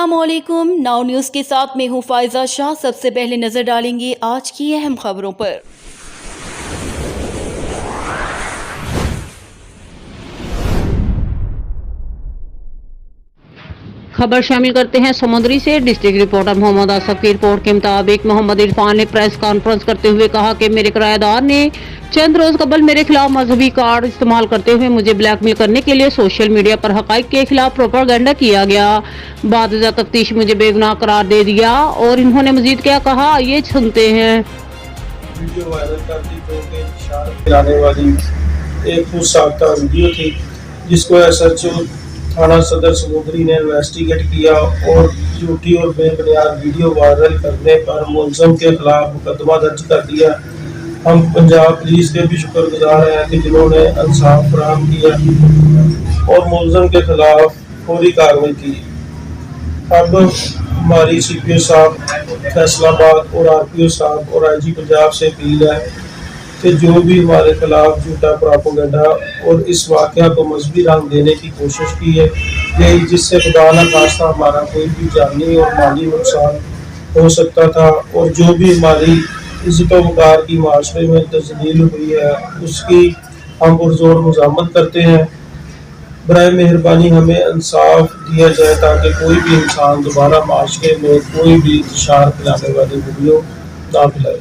अस्सलाम वालेकुम। Now news के साथ मैं हूँ फाइजा शाह। सबसे पहले नजर डालेंगे आज की अहम खबरों पर। खबर शामिल करते हैं समुद्री से। डिस्ट्रिक्ट रिपोर्टर मोहम्मद आसफ की रिपोर्ट के मुताबिक मोहम्मद इरफान ने प्रेस कॉन्फ्रेंस करते हुए कहा कि मेरे किराएदार ने चंद रोज कबल मेरे खिलाफ मजहबी कार्ड इस्तेमाल करते हुए मुझे ब्लैकमेल करने के लिए सोशल मीडिया पर हकाइक के खिलाफ प्रोपेगेंडा किया गया। बाद तफ्तीश मुझे बेगुनाह करार दे दिया और इन्होंने मजीद क्या कहा, ये सुनते हैं। वीडियो वायरल करती तो के इशारे फैलाने वाली एक खुद साख्ता वीडियो थी, जिसको एसएचओ थाना सदर समुद्री ने इन्वेस्टिगेट किया और झूठी और बेबुनियाद वीडियो वायरल करने पर मुलजम के खिलाफ मुकदमा दर्ज कर दिया। हम पंजाब पुलिस के भी शुक्रगुजार हैं कि जिन्होंने इंसाफ फराहम किया और मुलजम के खिलाफ फौरी कार्रवाई की। अब हमारी CPO साहब फैसलाबाद और RPO साहब और IG पंजाब से अपील है कि जो भी हमारे खिलाफ झूठा प्रोपेगेंडा और इस वाक़या को मजहबी रंग देने की कोशिश की है, ये जिससे खुदा न खास्ता हमारा कोई भी जानी और माली नुकसान हो सकता था, और जो भी हमारी इज्जत वक़ार की माशरे में तज़लील हुई है उसकी हम पुरज़ोर मज़म्मत करते हैं। बराए मेहरबानी हमें इंसाफ दिया जाए ताकि कोई भी इंसान दोबारा माशरे में कोई भी इंतशार फैलाने वाली वीडियो ना फैलाए।